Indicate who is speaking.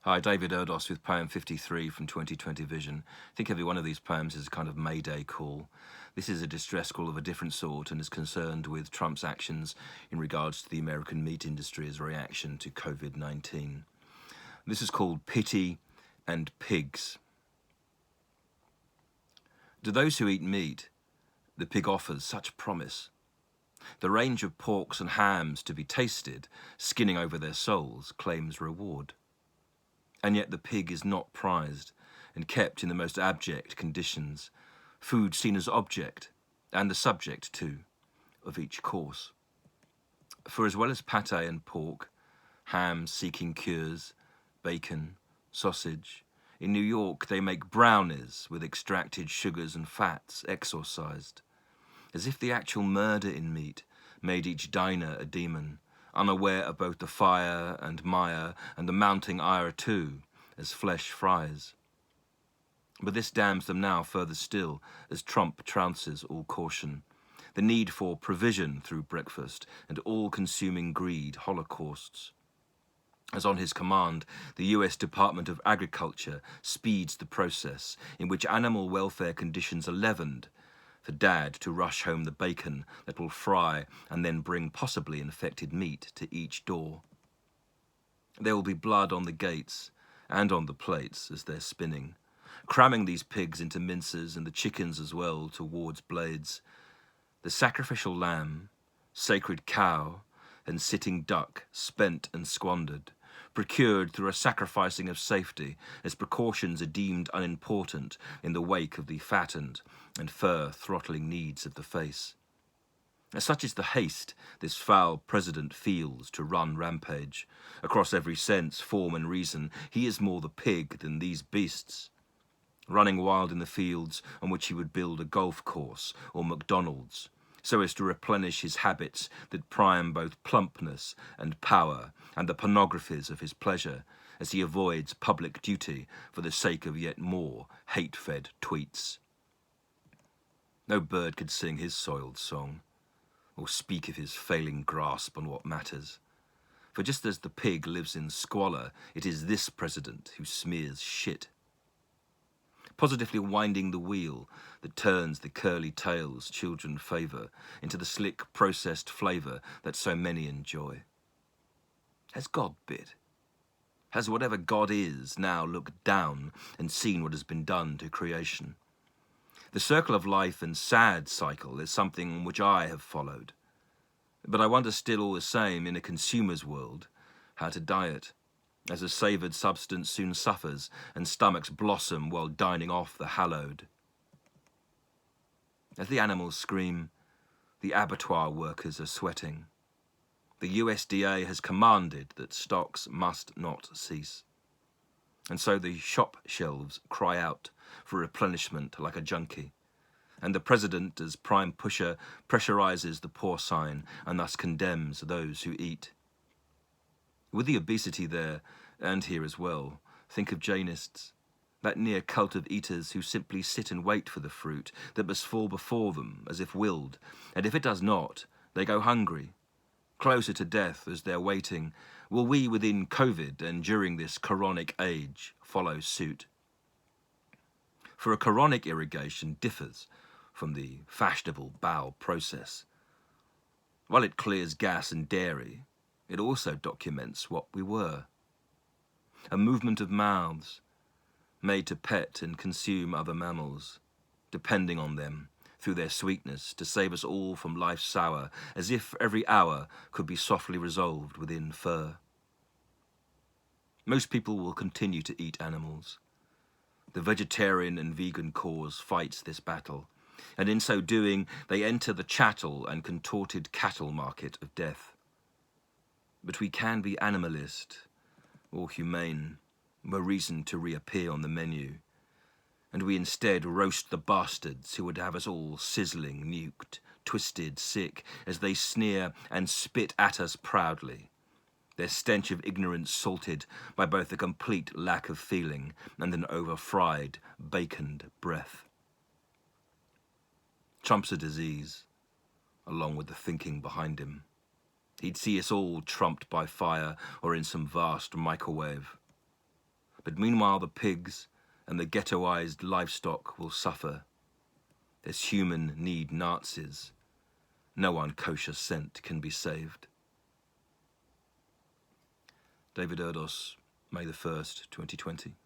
Speaker 1: Hi, David Erdos with poem 53 from 2020 Vision. I think every one of these poems is a kind of Mayday call. This is a distress call of a different sort and is concerned with Trump's actions in regards to the American meat industry's reaction to COVID-19. This is called Pity and Pigs. To those who eat meat, the pig offers such promise. The range of porks and hams to be tasted, skinning over their souls, claims reward. And yet the pig is not prized and kept in the most abject conditions, food seen as object, and the subject, too, of each course. For as well as pate and pork, ham seeking cures, bacon, sausage, in New York they make brownies with extracted sugars and fats exorcised, as if the actual murder in meat made each diner a demon, unaware of both the fire and mire and the mounting ire too, as flesh fries. But this damns them now further still, as Trump trounces all caution. The need for provision through breakfast and all-consuming greed holocausts. As on his command, the US Department of Agriculture speeds the process in which animal welfare conditions are leavened, for Dad to rush home the bacon that will fry and then bring possibly infected meat to each door. There will be blood on the gates and on the plates as they're spinning, cramming these pigs into mincers and the chickens as well towards blades. The sacrificial lamb, sacred cow, and sitting duck spent and squandered, procured through a sacrificing of safety as precautions are deemed unimportant in the wake of the fattened and fur-throttling needs of the face. As such is the haste this foul president feels to run rampage. Across every sense, form and reason, he is more the pig than these beasts. Running wild in the fields on which he would build a golf course or McDonald's, so as to replenish his habits that prime both plumpness and power and the pornographies of his pleasure, as he avoids public duty for the sake of yet more hate-fed tweets. No bird could sing his soiled song, or speak of his failing grasp on what matters. For just as the pig lives in squalor, it is this president who smears shit, positively winding the wheel that turns the curly tails children favour into the slick processed flavour that so many enjoy. Has God bit? Has whatever God is now looked down and seen what has been done to creation? The circle of life and sad cycle is something which I have followed, but I wonder still all the same in a consumer's world how to diet, as a savoured substance soon suffers and stomachs blossom while dining off the hallowed. As the animals scream, the abattoir workers are sweating. The USDA has commanded that stocks must not cease. And so the shop shelves cry out for replenishment like a junkie. And the president, as prime pusher, pressurizes the porcine and thus condemns those who eat. With the obesity there, and here as well, think of Jainists, that near cult of eaters who simply sit and wait for the fruit that must fall before them as if willed, and if it does not, they go hungry. Closer to death as they're waiting, will we within COVID and during this coronic age follow suit? For a coronic irrigation differs from the fashionable bowel process. While it clears gas and dairy, it also documents what we were. A movement of mouths, made to pet and consume other mammals, depending on them through their sweetness to save us all from life's sour, as if every hour could be softly resolved within fur. Most people will continue to eat animals. The vegetarian and vegan cause fights this battle, and in so doing they enter the chattel and contorted cattle market of death. But we can be animalist or humane, were reason to reappear on the menu, and we instead roast the bastards who would have us all sizzling, nuked, twisted, sick, as they sneer and spit at us proudly, their stench of ignorance salted by both a complete lack of feeling and an over-fried, baconed breath. Trump's a disease, along with the thinking behind him. He'd see us all trumped by fire or in some vast microwave. But meanwhile the pigs and the ghettoized livestock will suffer. As human need Nazis, no unkosher scent can be saved. David Erdos, May the 1st, 2020.